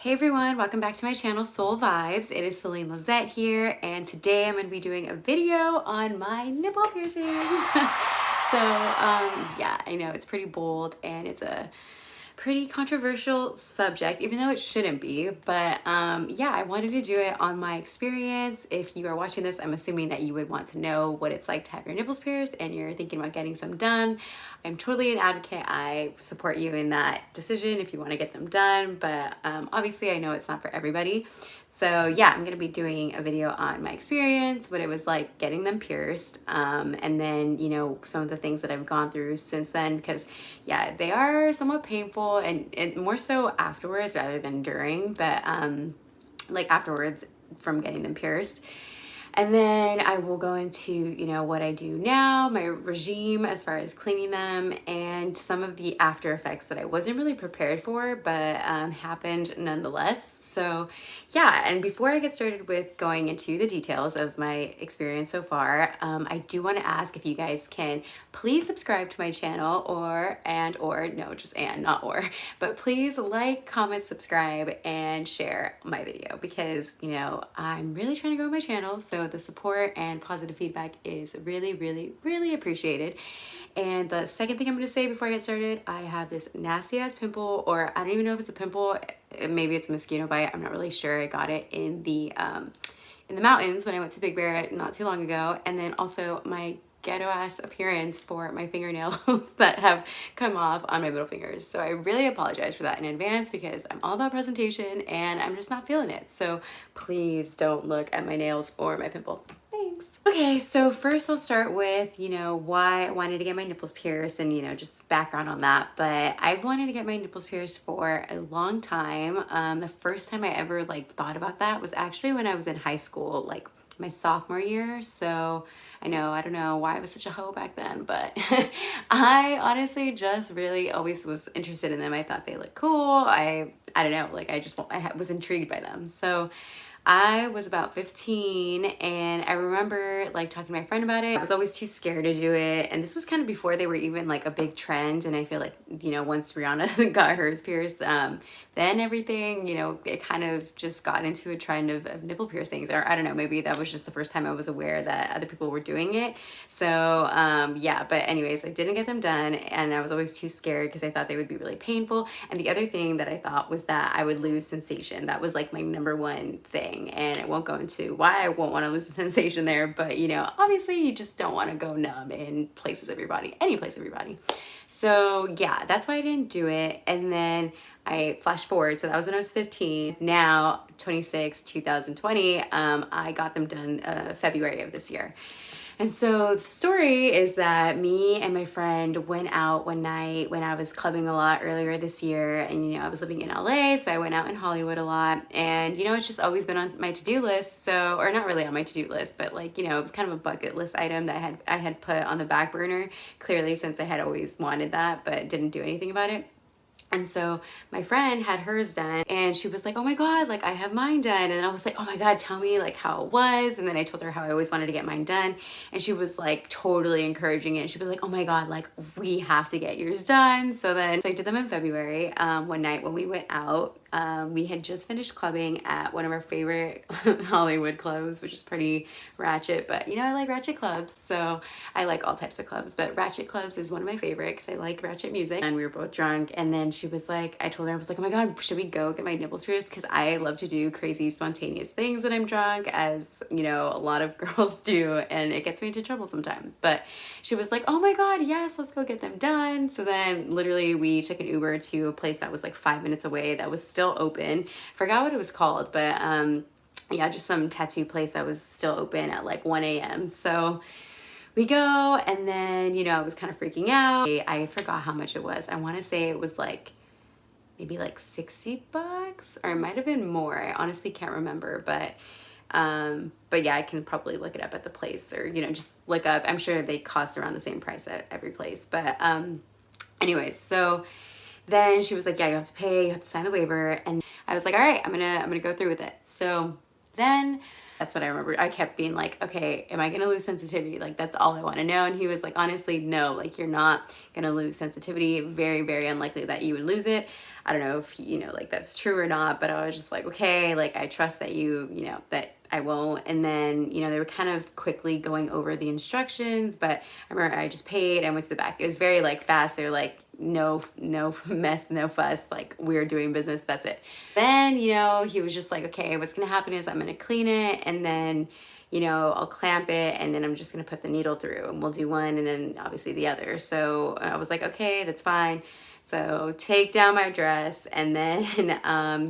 Hey everyone, welcome back to my channel Soul Vibes. It is Celinelizette here, and today I'm going to be doing a video on my nipple piercings. Yeah, I know it's pretty bold and it's a pretty controversial subject, even though it shouldn't be, but yeah, I wanted to do it on my experience. If you are watching this, I'm assuming that you would want to know what it's like to have your nipples pierced and you're thinking about getting some done. I'm totally an advocate. I support you in that decision if you want to get them done, but obviously I know it's not for everybody. So yeah, I'm going to be doing a video on my experience, what it was like getting them pierced, and then, you know, some of the things that I've gone through since then, because yeah, they are somewhat painful and more so afterwards rather than during, but like afterwards from getting them pierced. And then I will go into, you know, what I do now, my regime as far as cleaning them, and some of the after effects that I wasn't really prepared for, but happened nonetheless. So yeah, and before I get started with going into the details of my experience so far, I do want to ask if you guys can please subscribe to my channel not or, but please like, comment, subscribe, and share my video because, you know, I'm really trying to grow my channel. So the support and positive feedback is really, really, really appreciated. And the second thing I'm going to say before I get started, I have this nasty ass pimple, or I don't even know if it's a pimple. Maybe it's a mosquito bite. I'm not really sure. I got it in the mountains when I went to Big Bear not too long ago. And then also my ghetto ass appearance for my fingernails that have come off on my middle fingers. So I really apologize for that in advance because I'm all about presentation and I'm just not feeling it. So please don't look at my nails or my pimple. Thanks. Okay, so first I'll start with, you know, why I wanted to get my nipples pierced and, you know, just background on that. But I've wanted to get my nipples pierced for a long time. The first time I ever like thought about that was actually when I was in high school, like my sophomore year. So I don't know why I was such a hoe back then, but I honestly just really always was interested in them. I thought they looked cool. I don't know, like I was intrigued by them. So I was about 15 and I remember like talking to my friend about it. I was always too scared to do it. And this was kind of before they were even like a big trend. And I feel like, you know, once Rihanna got hers pierced, then everything, you know, it kind of just got into a trend of nipple piercings, or I don't know, maybe that was just the first time I was aware that other people were doing it. So yeah, but anyways, I didn't get them done and I was always too scared because I thought they would be really painful. And the other thing that I thought was that I would lose sensation. That was like my number one thing. And I won't go into why I won't want to lose the sensation there, but you know, obviously you just don't want to go numb in places of your body, any place of your body. So yeah, that's why I didn't do it. And then I flash forward, so that was when I was 15. Now 26, 2020, I got them done February of this year. And so the story is that me and my friend went out one night when I was clubbing a lot earlier this year. And, you know, I was living in LA, so I went out in Hollywood a lot. And, you know, it's just always been on my to-do list. So, or not really on my to-do list, but like, you know, it was kind of a bucket list item that I had put on the back burner, clearly since I had always wanted that, but didn't do anything about it. And so my friend had hers done and she was like, oh my God, like I have mine done. And I was like, oh my God, tell me like how it was. And then I told her how I always wanted to get mine done. And she was like totally encouraging it. She was like, oh my God, like we have to get yours done. So I did them in February. One night when we went out, we had just finished clubbing at one of our favorite Hollywood clubs, which is pretty ratchet, but you know, I like ratchet clubs. So I like all types of clubs, but ratchet clubs is one of my favorite because I like ratchet music. And we were both drunk. And then she was like, I told her, I was like, oh my God, should we go get my nipples pierced? Because I love to do crazy spontaneous things when I'm drunk, as you know, a lot of girls do. And it gets me into trouble sometimes. But she was like, oh my God, yes, let's go get them done. So then literally we took an Uber to a place that was like 5 minutes away that was still open. Forgot what it was called, but yeah, just some tattoo place that was still open at like 1 a.m. So we go, and then, you know, I was kind of freaking out. I forgot how much it was. I want to say it was like maybe like $60, or it might have been more. I honestly can't remember, but yeah, I can probably look it up at the place, or, you know, just look up. I'm sure they cost around the same price at every place. But anyways, so then she was like, yeah, you have to pay, you have to sign the waiver. And I was like, all right, I'm gonna go through with it. So then That's what I remember. I kept being like, okay, am I going to lose sensitivity? Like, that's all I want to know. And he was like, honestly, no, like, you're not going to lose sensitivity. Very, very unlikely that you would lose it. I don't know if, you know, like, that's true or not, but I was just like, okay, like, I trust that you know, that I won't. And then, you know, they were kind of quickly going over the instructions, but I remember I just paid and went to the back. It was very like fast. They're like, no mess, no fuss, like, we're doing business, that's it. Then, you know, he was just like, okay, what's gonna happen is I'm gonna clean it, and then, you know, I'll clamp it, and then I'm just gonna put the needle through, and we'll do one and then obviously the other. So I was like, okay, that's fine. So take down my dress, and then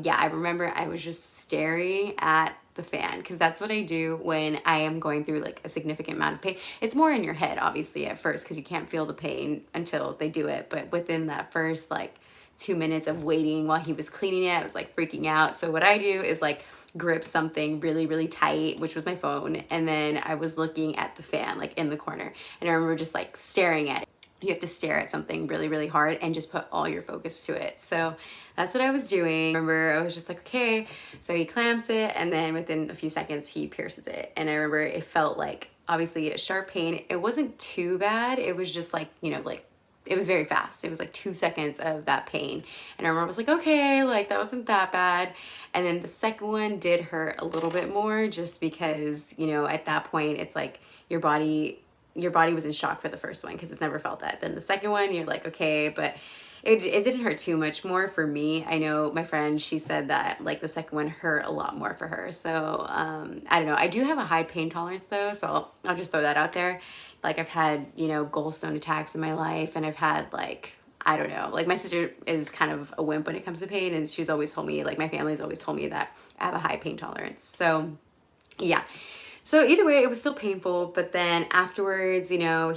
yeah, I remember I was just staring at the fan, because that's what I do when I am going through like a significant amount of pain. It's more in your head, obviously, at first, because you can't feel the pain until they do it. But within that first like 2 minutes of waiting while he was cleaning it, I was like freaking out. So what I do is like grip something really, really tight, which was my phone. And then I was looking at the fan, like in the corner. And I remember just like staring at it. You have to stare at something really, really hard and just put all your focus to it. So that's what I was doing. I remember I was just like, okay. So he clamps it, and then within a few seconds he pierces it. And I remember it felt like, obviously, a sharp pain. It wasn't too bad. It was just like, you know, like, it was very fast. It was like 2 seconds of that pain. And I remember I was like, okay, like, that wasn't that bad. And then the second one did hurt a little bit more, just because, you know, at that point it's like your body was in shock for the first one, because it's never felt that. Then the second one, you're like, okay, but it didn't hurt too much more for me. I know my friend, she said that like the second one hurt a lot more for her. So I don't know. I do have a high pain tolerance though, so I'll just throw that out there. Like, I've had, you know, gallstone attacks in my life, and I've had like, I don't know, like, my sister is kind of a wimp when it comes to pain, and she's always told me, like, my family's always told me that I have a high pain tolerance. So yeah. So either way, it was still painful, but then afterwards, you know,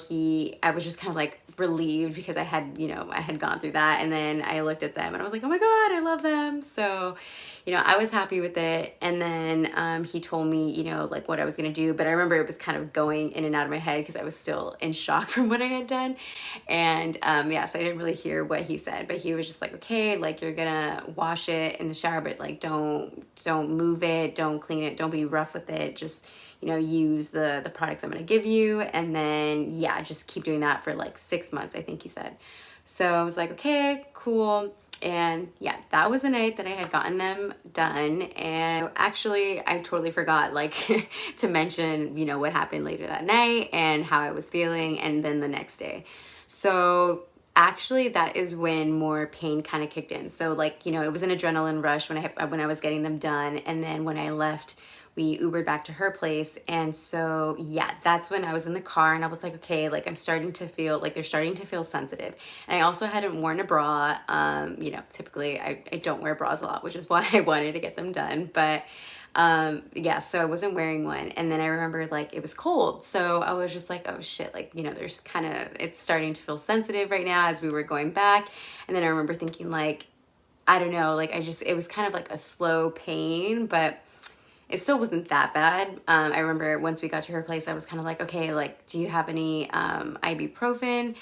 I was just kind of like relieved, because I had, you know, I had gone through that. And then I looked at them and I was like, oh my God, I love them. So, you know, I was happy with it. And then he told me, you know, like, what I was going to do. But I remember it was kind of going in and out of my head, because I was still in shock from what I had done. And yeah, so I didn't really hear what he said, but he was just like, okay, like, you're going to wash it in the shower, but like, don't move it, don't clean it, don't be rough with it. Just, you know, use the products I'm going to give you. And then, yeah, just keep doing that for like 6 months, I think he said. So I was like, okay, cool. And yeah, that was the night that I had gotten them done. And actually, I totally forgot, like, to mention, you know, what happened later that night and how I was feeling, and then the next day. So actually, that is when more pain kind of kicked in. So, like, you know, it was an adrenaline rush when I was getting them done. And then when I left, we Ubered back to her place. And so, yeah, that's when I was in the car, and I was like, okay, like, I'm starting to feel like they're starting to feel sensitive. And I also hadn't worn a bra. You know, typically I don't wear bras a lot, which is why I wanted to get them done. But yeah, so I wasn't wearing one. And then I remember, like, it was cold. So I was just like, oh shit, like, you know, there's kind of, it's starting to feel sensitive right now as we were going back. And then I remember thinking, like, I don't know, like, it was kind of like a slow pain, but it still wasn't that bad. I remember once we got to her place, I was kind of like, okay, like, do you have any ibuprofen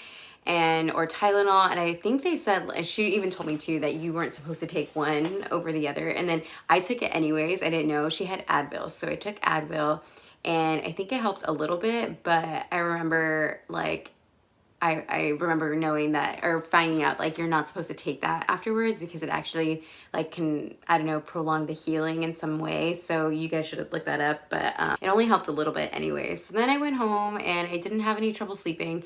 or Tylenol? And I think they said, she even told me too, that you weren't supposed to take one over the other. And then I took it anyways. I didn't know. She had Advil. So I took Advil, and I think it helped a little bit, but I remember, like, I remember knowing that, or finding out, like, you're not supposed to take that afterwards, because it actually, like, can, I don't know, prolong the healing in some way. So you guys should look that up, but it only helped a little bit anyways. So then I went home, and I didn't have any trouble sleeping.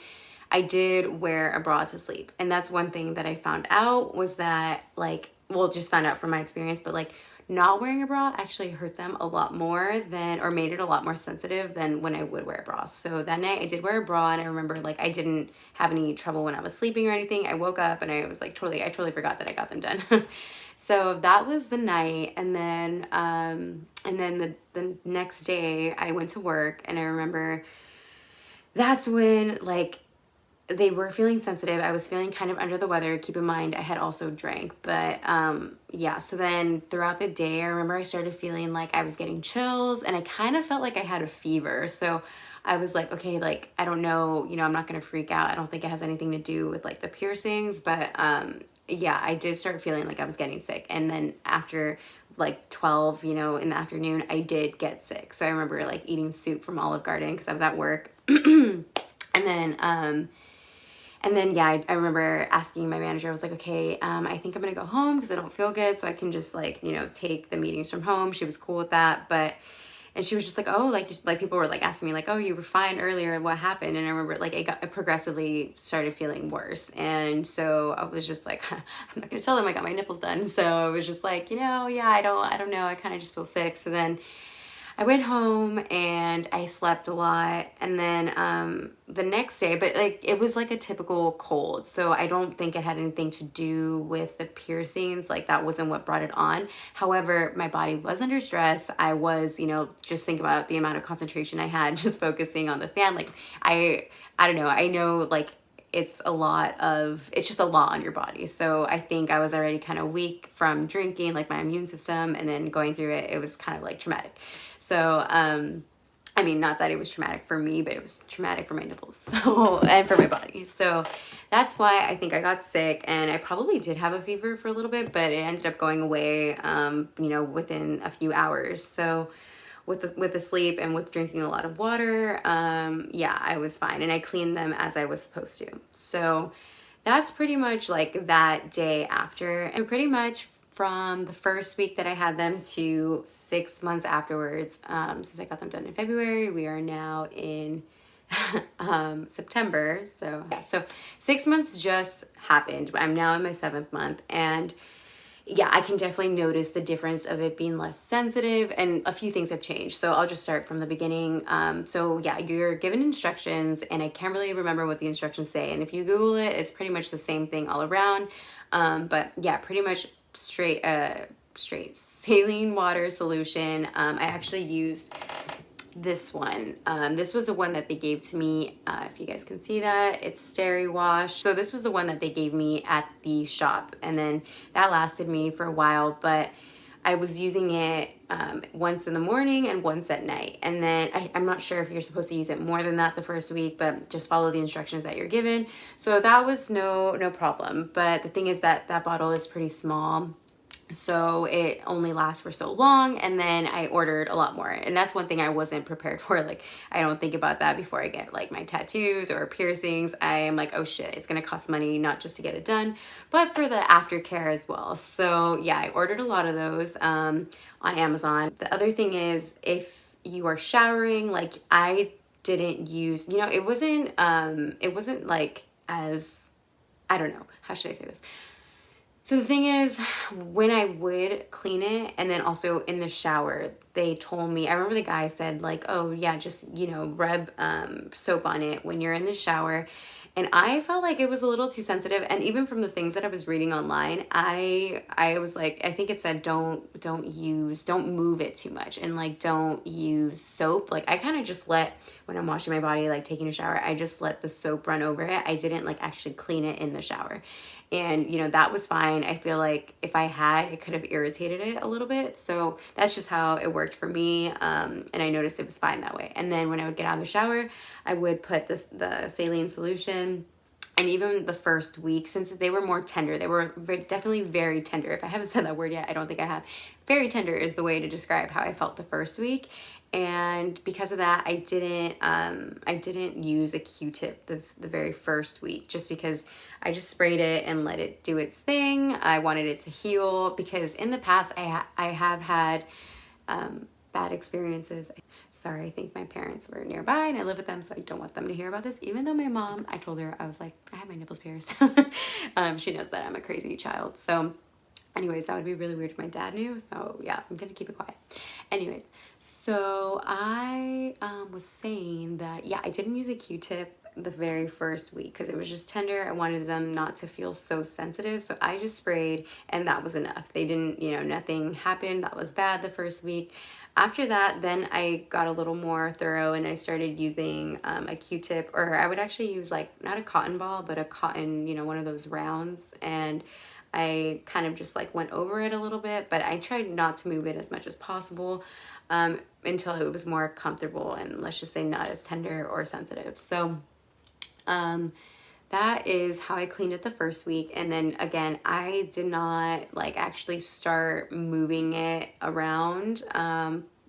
I did wear a bra to sleep. And that's one thing that I found out, was that, like, well, just found out from my experience, but like, not wearing a bra actually hurt them a lot more than, or made it a lot more sensitive than when I would wear a bra. So that night I did wear a bra, and I remember, like, I didn't have any trouble when I was sleeping or anything. I woke up and I was like, I totally forgot that I got them done. So that was the night. And then the next day I went to work, and I remember that's when, like, they were feeling sensitive. I was feeling kind of under the weather. Keep in mind, I had also drank. But yeah, so then throughout the day, I remember I started feeling like I was getting chills, and I kind of felt like I had a fever. So I was like, okay, like, I don't know, you know, I'm not going to freak out. I don't think it has anything to do with, like, the piercings, but yeah, I did start feeling like I was getting sick. And then after like 12, you know, in the afternoon, I did get sick. So I remember like eating soup from Olive Garden because I was at work. And then, yeah, I remember asking my manager, I was like, okay, I think I'm going to go home because I don't feel good. So I can just like, you know, take the meetings from home. She was cool with that. And she was just like, oh, like people were like asking me like, oh, you were fine earlier. What happened? And I remember like it progressively started feeling worse. And so I was just like, I'm not going to tell them I got my nipples done. So I was just like, you know, yeah, I don't know. I kind of just feel sick. So then I went home and I slept a lot. And then the next day, but like it was like a typical cold. So I don't think it had anything to do with the piercings. Like that wasn't what brought it on. However, my body was under stress. I was, you know, just think about the amount of concentration I had just focusing on the fan. Like I don't know. I know like it's just a lot on your body. So I think I was already kind of weak from drinking, like my immune system, and then going through it, it was kind of like traumatic. So, I mean, not that it was traumatic for me, but it was traumatic for my nipples, so, and for my body. So that's why I think I got sick, and I probably did have a fever for a little bit, but it ended up going away, you know, within a few hours. So with the sleep and with drinking a lot of water, yeah, I was fine, and I cleaned them as I was supposed to. So that's pretty much like that day after, and pretty much from the first week that I had them to 6 months afterwards, since I got them done in February, we are now in September. So yeah, so 6 months just happened. I'm now in my 7th month, and yeah, I can definitely notice the difference of it being less sensitive, and a few things have changed. So I'll just start from the beginning. So yeah, you're given instructions, and I can't really remember what the instructions say. And if you Google it, it's pretty much the same thing all around. But yeah, pretty much straight saline water solution. I actually used this one. This was the one that they gave to me. If you guys can see that, it's Steri Wash. So this was the one that they gave me at the shop, and then that lasted me for a while, but I was using it once in the morning and once at night. And then I'm not sure if you're supposed to use it more than that the first week, but just follow the instructions that you're given. So that was no problem. But the thing is that that bottle is pretty small, so it only lasts for so long. And then I ordered a lot more, and that's one thing I wasn't prepared for. Like, I don't think about that before I get like my tattoos or piercings. I am like, oh shit, it's gonna cost money, not just to get it done, but for the aftercare as well. So yeah, I ordered a lot of those on Amazon. The other thing is, if you are showering, like I didn't use, you know, it wasn't like as, I don't know, how should I say this? So the thing is, when I would clean it, and then also in the shower, they told me, I remember the guy said like, oh yeah, just, you know, rub soap on it when you're in the shower. And I felt like it was a little too sensitive. And even from the things that I was reading online, I was like, I think it said don't move it too much, and like don't use soap. Like I kind of just let, when I'm washing my body, like taking a shower, I just let the soap run over it. I didn't like actually clean it in the shower. And, you know, that was fine. I feel like if I had, it could have irritated it a little bit. So that's just how it worked for me. And I noticed it was fine that way. And then when I would get out of the shower, I would put the saline solution. And even the first week, since they were more tender, they were definitely very tender. If I haven't said that word yet, I don't think I have. Very tender is the way to describe how I felt the first week. And because of that, I didn't use a Q-tip the very first week, just because I just sprayed it and let it do its thing. I wanted it to heal, because in the past I have had bad experiences. Sorry, I think my parents were nearby and I live with them, so I don't want them to hear about this. Even though my mom, I told her, I was like, I have my nipples pierced. She knows that I'm a crazy child. So anyways, that would be really weird if my dad knew. So yeah, I'm gonna keep it quiet. Anyways, so I was saying that, yeah, I didn't use a Q-tip the very first week because it was just tender. I wanted them not to feel so sensitive. So I just sprayed, and that was enough. They didn't, you know, nothing happened. That was bad the first week. After that, then I got a little more thorough, and I started using a Q-tip, or I would actually use like, not a cotton ball, but a cotton, you know, one of those rounds. And I kind of just like went over it a little bit, but I tried not to move it as much as possible until it was more comfortable and, let's just say, not as tender or sensitive. So that is how I cleaned it the first week. And then again, I did not like actually start moving it around,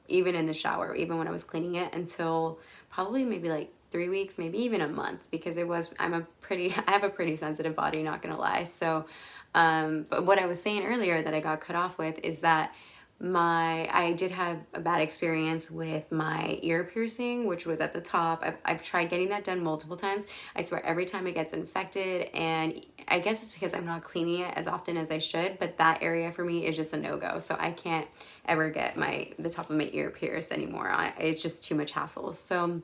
even in the shower, even when I was cleaning it, until probably maybe like 3 weeks, maybe even a month, because I have a pretty sensitive body, not gonna lie. So, but what I was saying earlier that I got cut off with is that I did have a bad experience with my ear piercing, which was at the top. I've tried getting that done multiple times. I swear every time it gets infected, and I guess it's because I'm not cleaning it as often as I should, but that area for me is just a no-go. So I can't ever get the top of my ear pierced anymore. It's just too much hassle. So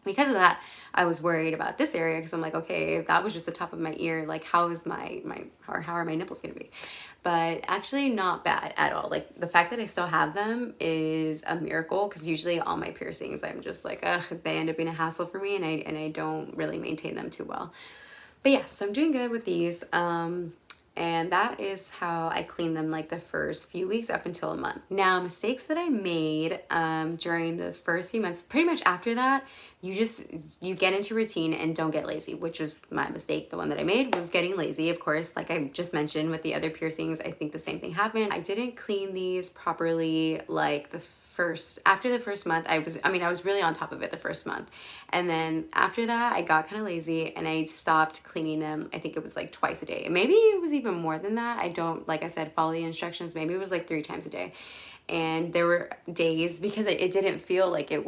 because of that, I was worried about this area, because I'm like, okay, if that was just the top of my ear, like how are my nipples gonna be? But actually not bad at all. Like the fact that I still have them is a miracle, because usually all my piercings, I'm just like, ugh, they end up being a hassle for me, and I don't really maintain them too well. But yeah, so I'm doing good with these. And that is how I clean them like the first few weeks up until a month. Now, mistakes that I made during the first few months, pretty much after that, you get into routine and don't get lazy, which was my mistake. The one that I made was getting lazy, of course. Like I just mentioned with the other piercings, I think the same thing happened. I didn't clean these properly like after the first month. I was really on top of it the first month. And then after that, I got kind of lazy and I stopped cleaning them. I think it was like twice a day. Maybe it was even more than that. I don't, like I said, follow the instructions. Maybe it was like 3 times a day. And there were days, because it didn't feel like it,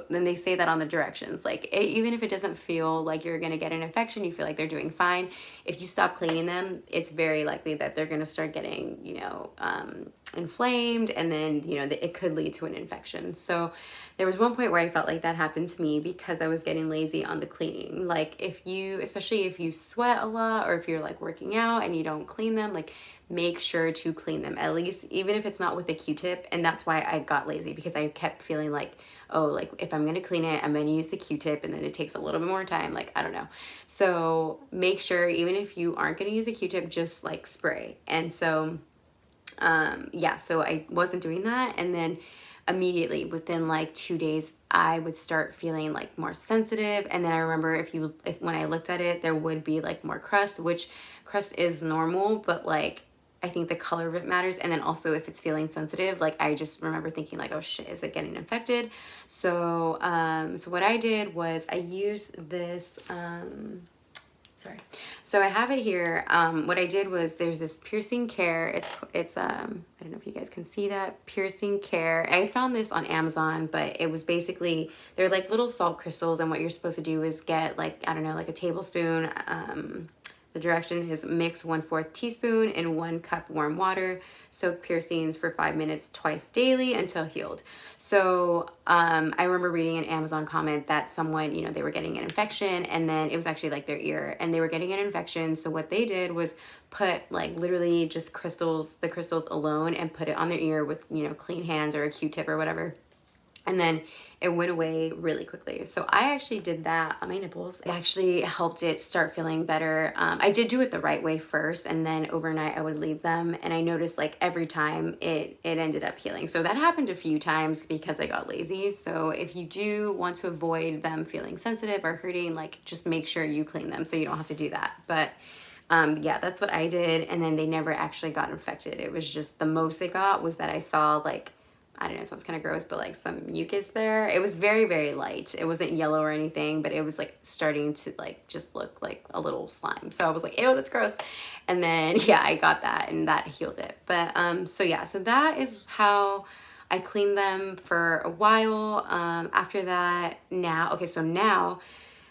then they say that on the directions, like even if it doesn't feel like you're going to get an infection, you feel like they're doing fine. If you stop cleaning them, it's very likely that they're going to start getting, inflamed, and then, it could lead to an infection. So there was one point where I felt like that happened to me because I was getting lazy on the cleaning. Like especially if you sweat a lot, or if you're like working out and you don't clean them, like make sure to clean them, at least, even if it's not with a Q-tip. And that's why I got lazy, because I kept feeling like, oh, like if I'm going to clean it, I'm going to use the Q-tip, and then it takes a little bit more time. Like, I don't know. So make sure, even if you aren't going to use a Q-tip, just like spray. And so, yeah, so I wasn't doing that. And then immediately within like 2 days, I would start feeling like more sensitive. And then I remember when I looked at it, there would be like more crust, which crust is normal, but like, I think the color of it matters. And then also if it's feeling sensitive, like I just remember thinking like, oh shit, is it getting infected? So, so what I did was I used this, sorry. So I have it here. What I did was, there's this piercing care. It's I don't know if you guys can see that, piercing care. I found this on Amazon, but it was basically, they're like little salt crystals. And what you're supposed to do is get like, I don't know, like a tablespoon, the direction is mix 1/4 teaspoon in 1 cup warm water. Soak piercings for 5 minutes twice daily until healed. So I remember reading an Amazon comment that someone, they were getting an infection, and then it was actually like their ear, and they were getting an infection. So what they did was put like literally just the crystals alone, and put it on their ear with, clean hands or a Q-tip or whatever. And then it went away really quickly. So I actually did that on my nipples. It actually helped it start feeling better. I did do it the right way first, and then overnight I would leave them. And I noticed like every time it ended up healing. So that happened a few times because I got lazy. So if you do want to avoid them feeling sensitive or hurting, like just make sure you clean them so you don't have to do that. But yeah, that's what I did. And then they never actually got infected. It was just, the most they got was that I saw like, I don't know, it sounds kind of gross, but like some mucus there. It was very, very light. It wasn't yellow or anything, but it was like starting to like just look like a little slime. So I was like, ew, that's gross. And then, yeah, I got that, and that healed it. But so yeah, so that is how I cleaned them for a while. After that, now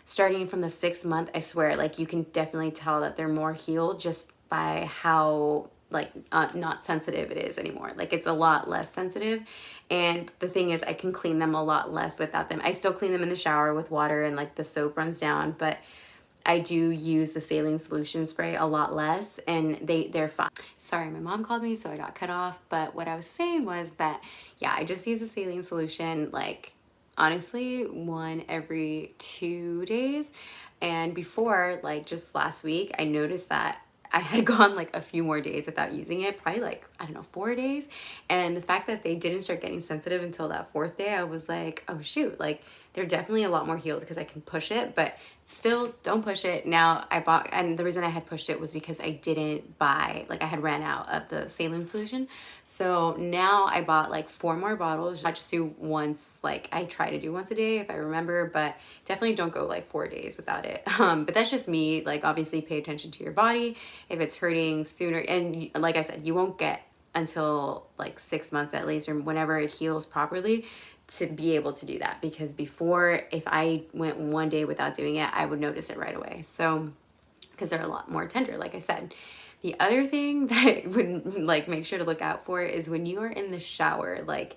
starting from the 6th month, I swear, like you can definitely tell that they're more healed just by how like not sensitive it is anymore. Like it's a lot less sensitive. And the thing is, I can clean them a lot less without them. I still clean them in the shower with water, and like the soap runs down, but I do use the saline solution spray a lot less, and they're fine. Sorry, my mom called me, so I got cut off. But what I was saying was that, yeah, I just use the saline solution like honestly 1 every 2 days. And before, like just last week, I noticed that I had gone like a few more days without using it, probably like, I don't know, 4 days. And the fact that they didn't start getting sensitive until that 4th day, I was like, oh shoot, like they're definitely a lot more healed because I can push it, but still don't push it. Now I bought, and the reason I had pushed it was because I didn't buy, like I had ran out of the saline solution. So now I bought like 4 more bottles. I just do once, like I try to do once a day if I remember, but definitely don't go like 4 days without it. But that's just me. Like obviously pay attention to your body. If it's hurting sooner, and like I said, you won't get until like 6 months at least, or whenever it heals properly, to be able to do that. Because before, if I went 1 day without doing it, I would notice it right away. So, because they're a lot more tender, like I said. The other thing that I would like make sure to look out for is when you are in the shower, like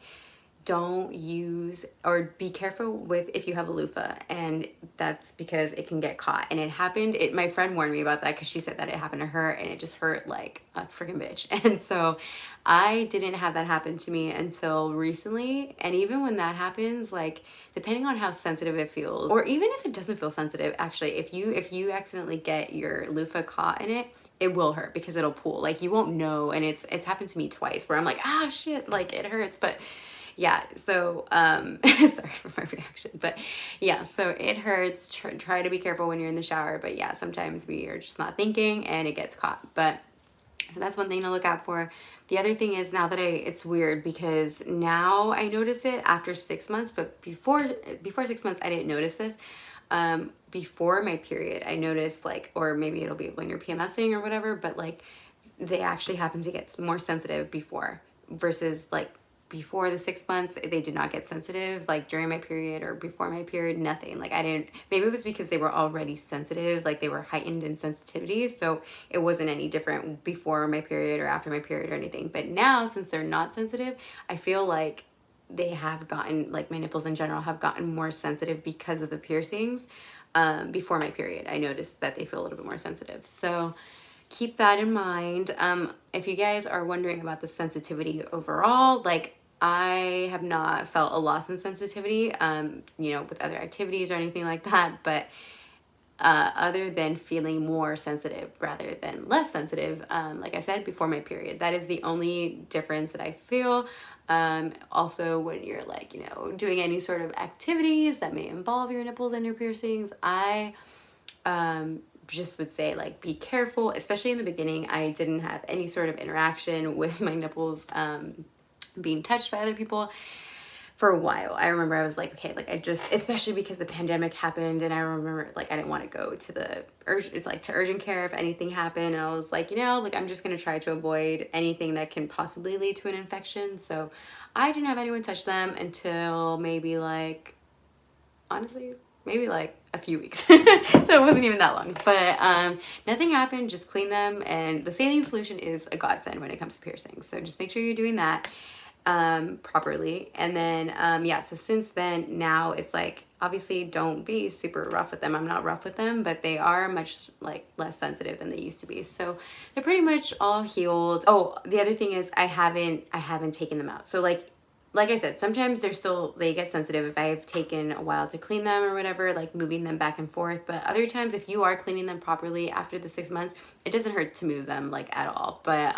don't use, or be careful with if you have a loofah, and that's because it can get caught. And it happened, my friend warned me about that because she said that it happened to her and it just hurt like a freaking bitch. And so I didn't have that happen to me until recently. And even when that happens, like depending on how sensitive it feels, or even if it doesn't feel sensitive, actually if you accidentally get your loofah caught in it, it will hurt because it'll pull. Like you won't know. And it's happened to me twice where I'm like, ah shit, like it hurts. But yeah, so sorry for my reaction, but yeah, so it hurts. Try to be careful when you're in the shower, but yeah, sometimes we are just not thinking and it gets caught. But so that's one thing to look out for. The other thing is, now that it's weird because now I notice it after 6 months, but before 6 months I didn't notice this. Before my period I noticed, like, or maybe it'll be when you're PMSing or whatever, but like they actually happen to get more sensitive before, versus like before the 6 months, they did not get sensitive. Like during my period or before my period, nothing. Like I didn't, maybe it was because they were already sensitive, like they were heightened in sensitivity. So it wasn't any different before my period or after my period or anything. But now, since they're not sensitive, I feel like they have gotten, like my nipples in general have gotten more sensitive because of the piercings. Before my period, I noticed that they feel a little bit more sensitive. So keep that in mind. If you guys are wondering about the sensitivity overall, like I have not felt a loss in sensitivity, you know, with other activities or anything like that, but other than feeling more sensitive rather than less sensitive, like I said, before my period. That is the only difference that I feel. Also, when you're like, you know, doing any sort of activities that may involve your nipples and your piercings, I just would say, like, be careful, especially in the beginning. I didn't have any sort of interaction with my nipples being touched by other people for a while. I remember I was like, okay, like I just, especially because the pandemic happened, and I remember like I didn't want to go to the urgent care if anything happened, and I was like, you know, like I'm just gonna try to avoid anything that can possibly lead to an infection. So I didn't have anyone touch them until maybe like, honestly, maybe like a few weeks. So it wasn't even that long, but nothing happened. Just clean them, and the saline solution is a godsend when it comes to piercings. So just make sure you're doing that properly. And then yeah, so since then, now it's like, obviously don't be super rough with them. I'm not rough with them, but they are much like less sensitive than they used to be. So they're pretty much all healed. Oh, the other thing is I haven't taken them out. So like I said, sometimes they get sensitive if I've taken a while to clean them or whatever, like moving them back and forth. But other times, if you are cleaning them properly after the 6 months, it doesn't hurt to move them like at all. But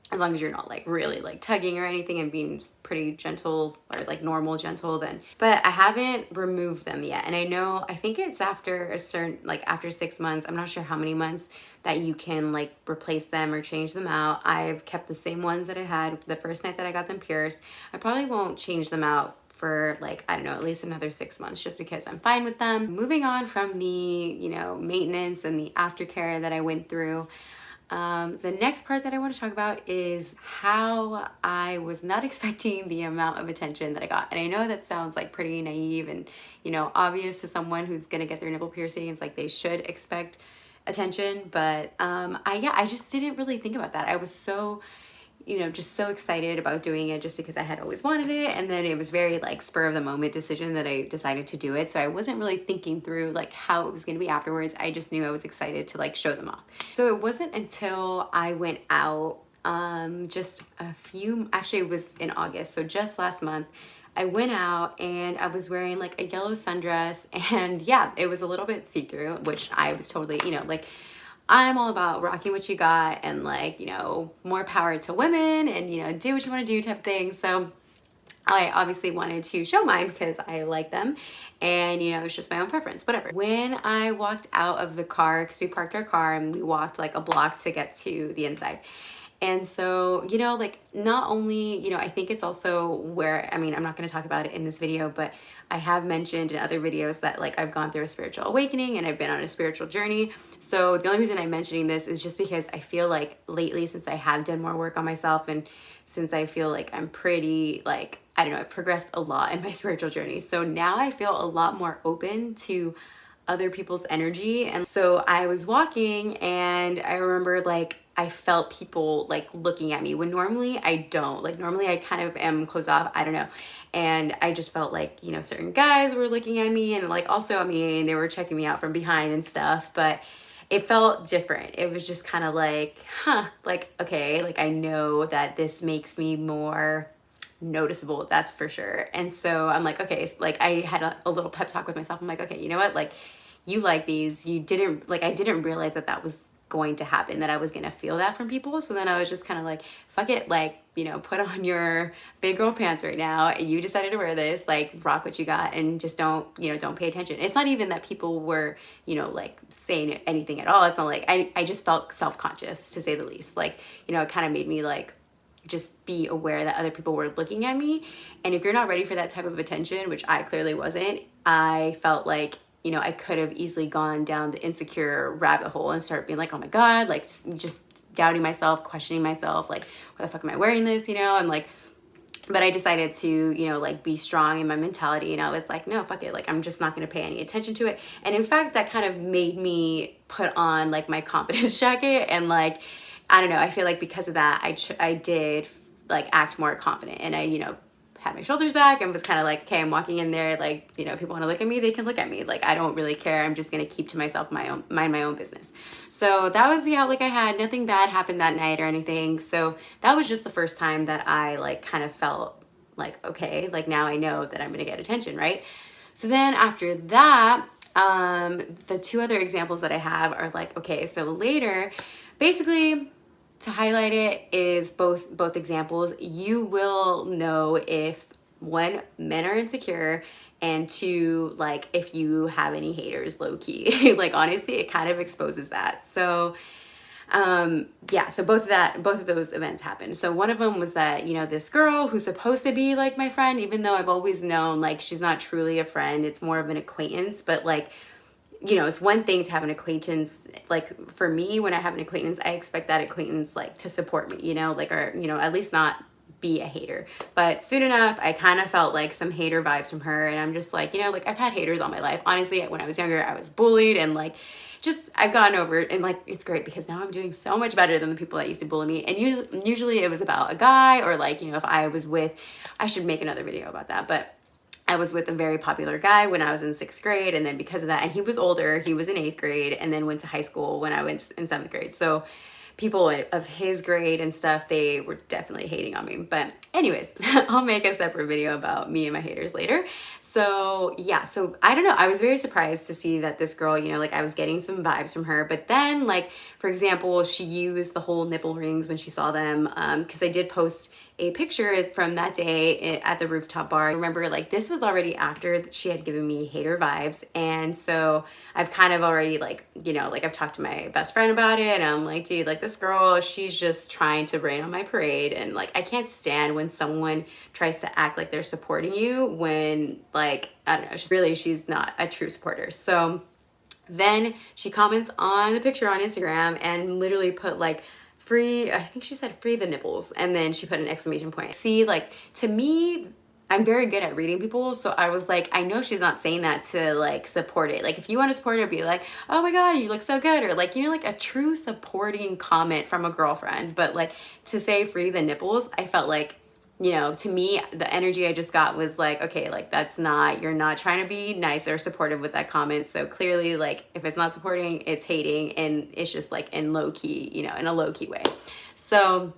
as long as you're not like really like tugging or anything, and being pretty gentle, or like normal gentle, then. But I haven't removed them yet. And I think it's after a certain, like after 6 months, I'm not sure how many months, that you can like replace them or change them out. I've kept the same ones that I had the first night that I got them pierced. I probably won't change them out for like, I don't know, at least another 6 months, just because I'm fine with them. Moving on from the, you know, maintenance and the aftercare that I went through, the next part that I want to talk about is how I was not expecting the amount of attention that I got. And I know that sounds like pretty naive and, you know, obvious to someone who's gonna get their nipple piercings, like they should expect attention, but I just didn't really think about that. I was so, you know, just so excited about doing it, just because I had always wanted it, and then it was very like spur of the moment decision that I decided to do it. So I wasn't really thinking through like how it was going to be afterwards. I just knew I was excited to like show them off. So it wasn't until I went out actually it was in August, so just last month, I went out and I was wearing like a yellow sundress, and yeah, it was a little bit see-through, which I was totally, you know, like I'm all about rocking what you got, and like, you know, more power to women, and, you know, do what you want to do type thing. So I obviously wanted to show mine because I like them, and you know, it's just my own preference, whatever. When I walked out of the car, because we parked our car and we walked like a block to get to the inside. And so, you know, like not only, you know, I think it's also where, I mean, I'm not going to talk about it in this video, but I have mentioned in other videos that like I've gone through a spiritual awakening and I've been on a spiritual journey. So the only reason I'm mentioning this is just because I feel like lately, since I have done more work on myself and since I feel like I'm pretty like, I don't know, I've progressed a lot in my spiritual journey. So now I feel a lot more open to other people's energy. And so I was walking and I remember like I felt people like looking at me when normally I don't. Like normally I kind of am closed off, I don't know. And I just felt like, you know, certain guys were looking at me and like also, I mean, they were checking me out from behind and stuff, but it felt different. It was just kind of like, like, okay, like I know that this makes me more noticeable, that's for sure. And so I'm like, okay, so like I had a little pep talk with myself. I'm like, okay, you know what? Like you like these, you didn't, like I didn't realize that that was going to happen, that I was going to feel that from people. So then I was just kind of like, fuck it, like, you know, put on your big girl pants right now. You decided to wear this, like rock what you got and just don't, you know, don't pay attention. It's not even that people were, you know, like saying anything at all. It's not like, I just felt self-conscious to say the least. Like, you know, it kind of made me like, just be aware that other people were looking at me. And if you're not ready for that type of attention, which I clearly wasn't, I felt like, you know, I could have easily gone down the insecure rabbit hole and start being like, oh my God, like just doubting myself, questioning myself, like, why the fuck am I wearing this, you know? And like, but I decided to, you know, like be strong in my mentality. And I was like, no, fuck it. Like, I'm just not going to pay any attention to it. And in fact, that kind of made me put on like my confidence jacket and like, I don't know, I feel like because of that, I did like act more confident and I, you know, had my shoulders back and was kind of like, okay, I'm walking in there, like, you know, if people want to look at me, they can look at me. Like, I don't really care. I'm just going to keep to myself, mind my own business. So that was the outlook I had. Nothing bad happened that night or anything. So that was just the first time that I like kind of felt like, okay, like now I know that I'm going to get attention, right? So then after that, the two other examples that I have are like, okay, so later, basically, to highlight it is both examples. You will know if one, men are insecure, and two, like if you have any haters, low key. Like honestly, it kind of exposes that. So yeah, so both of those events happened. So one of them was that, you know, this girl who's supposed to be like my friend, even though I've always known like she's not truly a friend, it's more of an acquaintance, but like, you know, it's one thing to have an acquaintance. Like for me, when I have an acquaintance, I expect that acquaintance like to support me, you know, like, or, you know, at least not be a hater. But soon enough, I kind of felt like some hater vibes from her. And I'm just like, you know, like I've had haters all my life. Honestly, when I was younger, I was bullied and like, just I've gotten over it. And like, it's great because now I'm doing so much better than the people that used to bully me. And usually it was about a guy or like, you know, if I was with, I should make another video about that. But I was with a very popular guy when I was in 6th grade. And then because of that, and he was older, he was in 8th grade and then went to high school when I went in 7th grade. So people of his grade and stuff, they were definitely hating on me. But anyways, I'll make a separate video about me and my haters later. So yeah, so I don't know. I was very surprised to see that this girl, you know, like I was getting some vibes from her. But then like, for example, she used the whole nipple rings when she saw them. Because I did post a picture from that day at the rooftop bar. I remember like this was already after she had given me hater vibes. And so I've kind of already like, you know, like I've talked to my best friend about it and I'm like, dude, like this girl, she's just trying to rain on my parade. And like, I can't stand when someone tries to act like they're supporting you when like, I don't know, she's not a true supporter. So then she comments on the picture on Instagram and literally put like, free, I think she said free the nipples. And then she put an exclamation point. See, like to me, I'm very good at reading people. So I was like, I know she's not saying that to like support it. Like if you want to support it, be like, oh my God, you look so good. Or like, you know, like a true supporting comment from a girlfriend. But like to say free the nipples, I felt like, you know, to me, the energy I just got was like, okay, like that's not, you're not trying to be nice or supportive with that comment. So clearly like if it's not supporting, it's hating and it's just like in low key, you know, in a low key way. So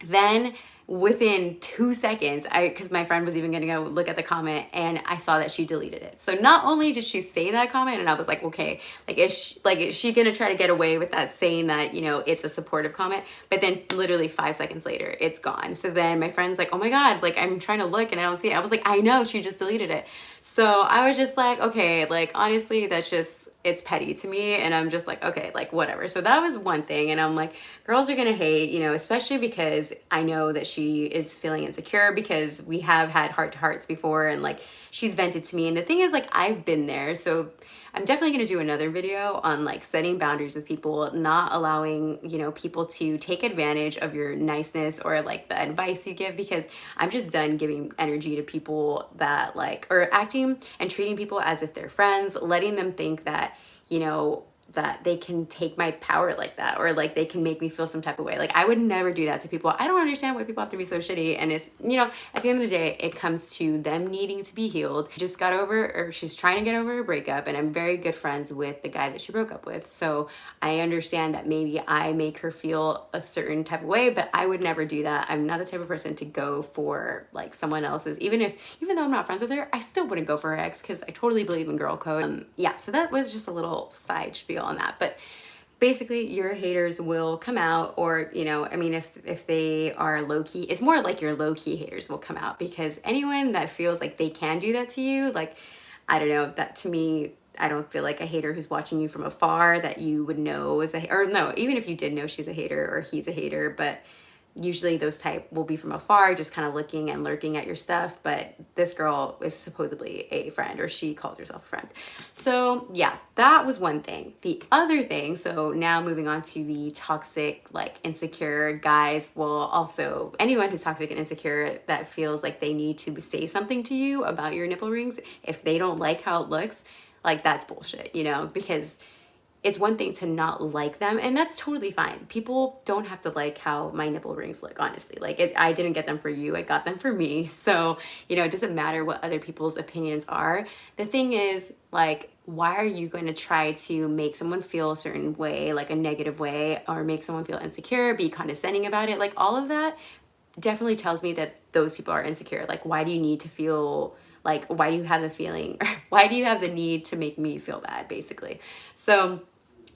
then within 2 seconds, because my friend was even gonna go look at the comment, and I saw that she deleted it. So not only did she say that comment, and I was like, okay, like is she gonna try to get away with that, saying that, you know, it's a supportive comment, but then literally 5 seconds later it's gone. So then my friend's like, oh my god, like I'm trying to look and I don't see it. I was like, I know, she just deleted it. So I was just like, okay, like honestly, that's just, it's petty to me, and I'm just like, okay, like whatever. So that was one thing, and I'm like, girls are gonna hate, you know, especially because I know that she is feeling insecure, because we have had heart-to-hearts before, and like she's vented to me. And the thing is, like, I've been there, so I'm definitely gonna do another video on like setting boundaries with people, not allowing, you know, people to take advantage of your niceness or like the advice you give, because I'm just done giving energy to people that like, or acting and treating people as if they're friends, letting them think that, you know, that they can take my power like that, or like they can make me feel some type of way. Like I would never do that to people. I don't understand why people have to be so shitty. And it's, you know, at the end of the day, it comes to them needing to be healed. She just got over, or she's trying to get over a breakup, and I'm very good friends with the guy that she broke up with. So I understand that maybe I make her feel a certain type of way, but I would never do that. I'm not the type of person to go for like someone else's, even though I'm not friends with her, I still wouldn't go for her ex, because I totally believe in girl code. Yeah, so that was just a little side spiel on that. But basically your haters will come out, or, you know, I mean, if they are low-key, it's more like your low-key haters will come out, because anyone that feels like they can do that to you, like, I don't know, that to me, I don't feel like a hater who's watching you from afar that you would know is or no, even if you did know she's a hater or he's a hater, but usually those type will be from afar, just kind of looking and lurking at your stuff. But this girl is supposedly a friend, or she calls herself a friend. So yeah, that was one thing. The other thing, so now moving on to the toxic, like insecure guys, will also, anyone who's toxic and insecure that feels like they need to say something to you about your nipple rings, if they don't like how it looks, like that's bullshit, you know, because it's one thing to not like them, and that's totally fine. People don't have to like how my nipple rings look, honestly. Like I didn't get them for you, I got them for me. So, you know, it doesn't matter what other people's opinions are. The thing is, like, why are you going to try to make someone feel a certain way, like a negative way, or make someone feel insecure, be condescending about it? Like all of that definitely tells me that those people are insecure. Like, why do you need to feel like, why do you have the feeling, why do you have the need to make me feel bad, basically? So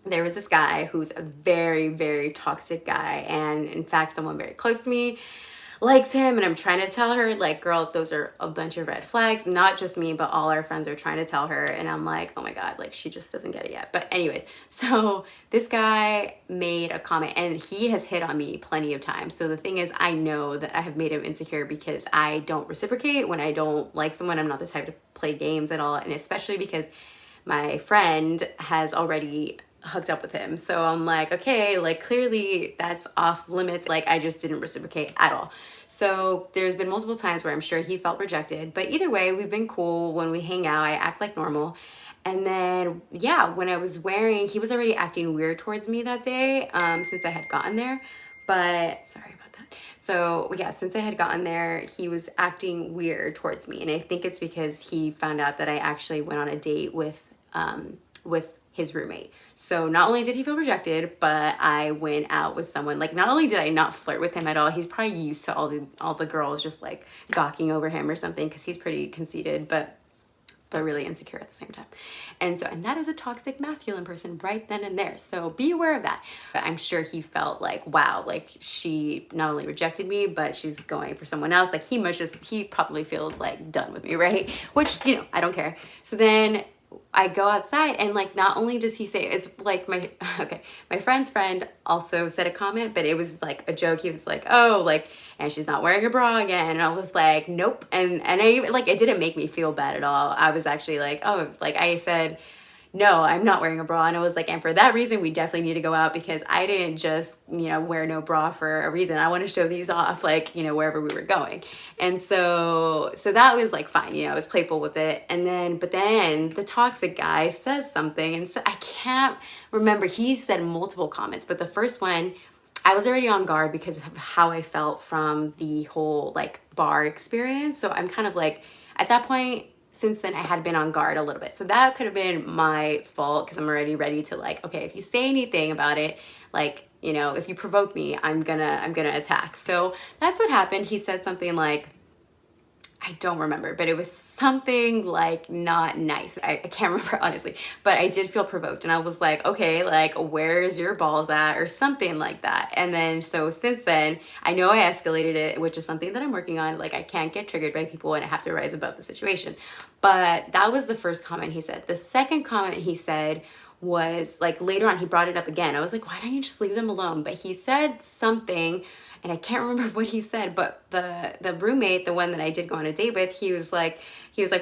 there was this guy who's a very, very toxic guy. And in fact, someone very close to me likes him. And I'm trying to tell her, like, girl, those are a bunch of red flags. Not just me, but all our friends are trying to tell her. And I'm like, oh my God, like she just doesn't get it yet. But anyways, so this guy made a comment, and he has hit on me plenty of times. So the thing is, I know that I have made him insecure because I don't reciprocate when I don't like someone. I'm not the type to play games at all. And especially because my friend has already hooked up with him. So I'm like, okay, like clearly that's off limits. Like I just didn't reciprocate at all. So there's been multiple times where I'm sure he felt rejected, but either way, we've been cool. When we hang out, I act like normal. And then, yeah, when I was wearing, he was already acting weird towards me that day, since I had gotten there, but sorry about that. So yeah, since I had gotten there, he was acting weird towards me. And I think it's because he found out that I actually went on a date with his roommate. So not only did he feel rejected, but I went out with someone. Like, not only did I not flirt with him at all, he's probably used to all the girls just like gawking over him or something, because he's pretty conceited, but really insecure at the same time. And that is a toxic masculine person right then and there. So be aware of that. But I'm sure he felt like, wow, like she not only rejected me, but she's going for someone else. Like he probably feels like done with me, right? Which, you know, I don't care. So then I go outside, and like, not only does he say, it's like my friend's friend also said a comment, but it was like a joke. He was like, oh, like, and she's not wearing a bra again. And I was like, nope. And I even, like, it didn't make me feel bad at all. I was actually like, oh, like I said, no, I'm not wearing a bra. And I was like, and for that reason, we definitely need to go out, because I didn't just, you know, wear no bra for a reason. I want to show these off, like, you know, wherever we were going. And so that was like fine, you know, I was playful with it. And then, but then the toxic guy says something, and so I can't remember, he said multiple comments, but the first one, I was already on guard because of how I felt from the whole like bar experience. So I'm kind of like, at that point, since then I had been on guard a little bit. So that could have been my fault because I'm already ready to like, okay, if you say anything about it, like, you know, if you provoke me, I'm gonna attack. So that's what happened. He said something like, I don't remember, but it was something like not nice. I can't remember honestly, but I did feel provoked and I was like, okay, like where's your balls at or something like that. And then so since then, I know I escalated it, which is something that I'm working on. Like I can't get triggered by people and I have to rise above the situation. But that was the first comment he said. The second comment he said was like later on, he brought it up again. I was like, why don't you just leave them alone? But he said something and I can't remember what he said, but the roommate, the one that I did go on a date with, he was like,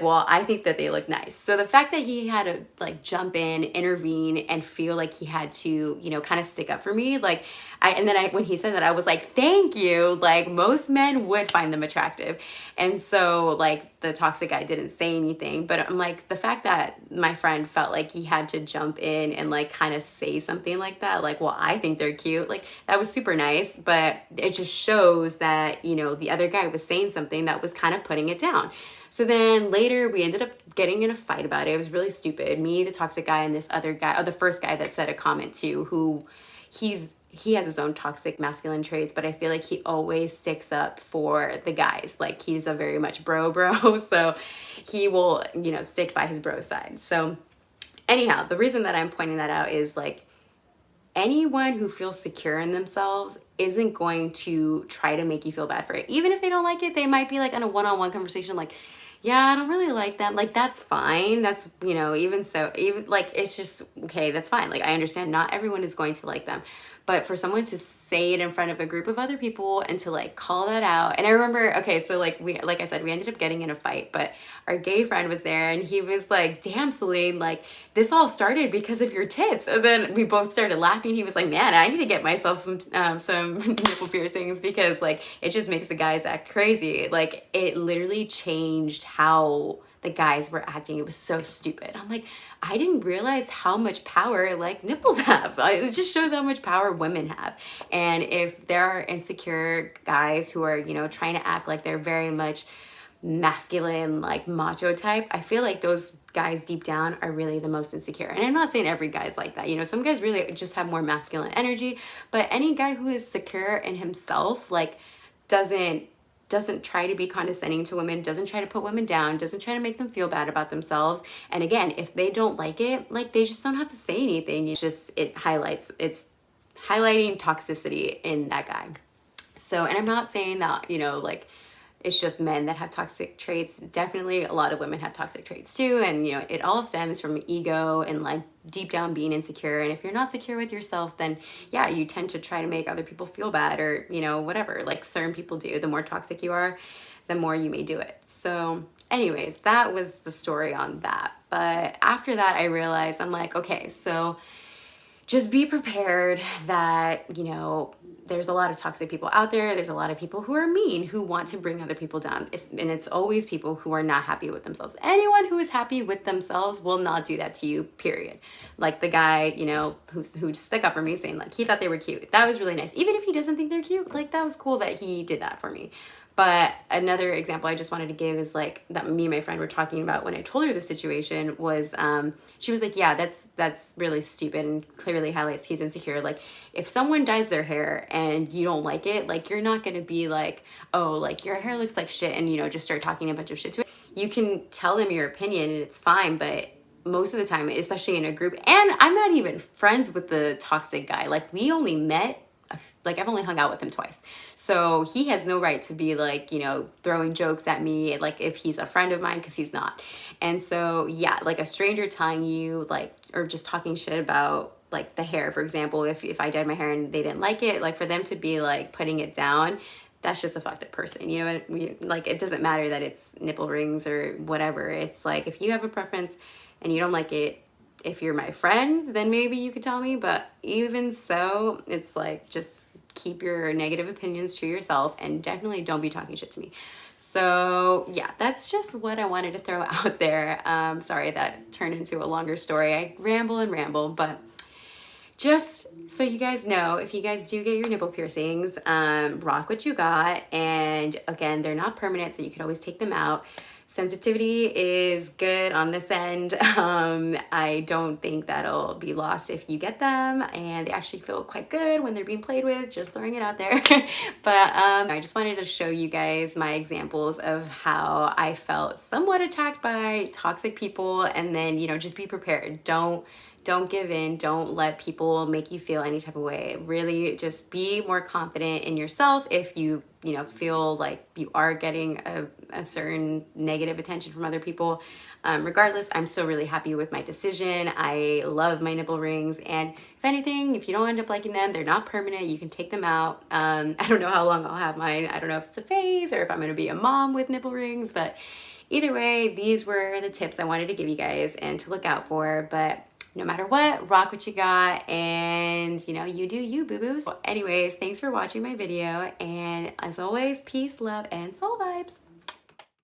well, I think that they look nice. So the fact that he had to like jump in, intervene, and feel like he had to, you know, kind of stick up for me, like when he said that, I was like, thank you. Like most men would find them attractive. And so like the toxic guy didn't say anything, but I'm like, the fact that my friend felt like he had to jump in and like kind of say something like that, like, well, I think they're cute. Like that was super nice, but it just shows that, you know, the other guy was saying something that was kind of putting it down. So then later we ended up getting in a fight about it. It was really stupid. Me, the toxic guy, and this other guy, or the first guy that said a comment too, who he has his own toxic masculine traits, but I feel like he always sticks up for the guys. Like he's a very much bro, so he will, you know, stick by his bro side. So anyhow, the reason that I'm pointing that out is like anyone who feels secure in themselves isn't going to try to make you feel bad for it. Even if they don't like it, they might be like in a one-on-one conversation like, yeah, I don't really like them. Like, that's fine. That's, you know, even like, it's just, okay, that's fine. Like, I understand not everyone is going to like them. But for someone to say it in front of a group of other people and to like call that out. And I remember, okay, so like I said, we ended up getting in a fight, but our gay friend was there and he was like, damn, Celine, like this all started because of your tits. And then we both started laughing. He was like, man, I need to get myself some nipple piercings because like, it just makes the guys act crazy. Like it literally changed how the guys were acting. It was so stupid. I'm like, I didn't realize how much power like nipples have. It just shows how much power women have. And if there are insecure guys who are, you know, trying to act like they're very much masculine, like macho type, I feel like those guys deep down are really the most insecure. And I'm not saying every guy's like that. You know, some guys really just have more masculine energy, but any guy who is secure in himself, like doesn't try to be condescending to women, doesn't try to put women down, doesn't try to make them feel bad about themselves. And again, if they don't like it, like they just don't have to say anything. It's highlighting toxicity in that guy. So, and I'm not saying that, you know, like it's just men that have toxic traits. Definitely a lot of women have toxic traits too. And, you know, it all stems from ego and like deep down being insecure. And if you're not secure with yourself, then yeah, you tend to try to make other people feel bad or, you know, whatever, like certain people do. The more toxic you are, the more you may do it. So anyways, that was the story on that. But after that, I realized I'm like, okay, so just be prepared that, you know, there's a lot of toxic people out there. There's a lot of people who are mean, who want to bring other people down. And it's always people who are not happy with themselves. Anyone who is happy with themselves will not do that to you, period. Like the guy, you know, who stuck up for me saying like, he thought they were cute. That was really nice. Even if he doesn't think they're cute, like that was cool that he did that for me. But another example I just wanted to give is like that me and my friend were talking about when I told her the situation was, she was like, yeah, that's really stupid and clearly highlights he's insecure. Like if someone dyes their hair and you don't like it, like you're not going to be like, oh, like your hair looks like shit and, you know, just start talking a bunch of shit to it. You can tell them your opinion and it's fine, but most of the time, especially in a group, and I'm not even friends with the toxic guy. Like we only met, like I've only hung out with him twice. So he has no right to be like, you know, throwing jokes at me, like if he's a friend of mine, because he's not. And so, yeah, like a stranger telling you like, or just talking shit about like the hair, for example, if I dyed my hair and they didn't like it, like for them to be like putting it down, that's just a fucked up person. You know, like it doesn't matter that it's nipple rings or whatever. It's like, if you have a preference and you don't like it, if you're my friend, then maybe you could tell me. But even so, it's like, just keep your negative opinions to yourself and definitely don't be talking shit to me. So yeah, that's just what I wanted to throw out there. Sorry that turned into a longer story. I ramble, but just so you guys know, if you guys do get your nipple piercings, rock what you got. And again, they're not permanent, so you can always take them out. Sensitivity is good on this end. I don't think that'll be lost if you get them, and they actually feel quite good when they're being played with, just throwing it out there. But I just wanted to show you guys my examples of how I felt somewhat attacked by toxic people, and then, you know, just be prepared. Don't give in. Don't let people make you feel any type of way. Really just be more confident in yourself. If you know, feel like you are getting a certain negative attention from other people, regardless, I'm still really happy with my decision. I love my nipple rings, and if anything, if you don't end up liking them, they're not permanent. You can take them out. I don't know how long I'll have mine. I don't know if it's a phase or if I'm gonna be a mom with nipple rings, but either way, these were the tips I wanted to give you guys and to look out for. But no matter what, rock what you got, and you know, you do you, boo-boos. Anyways, thanks for watching my video, and as always, peace, love, and soul vibes.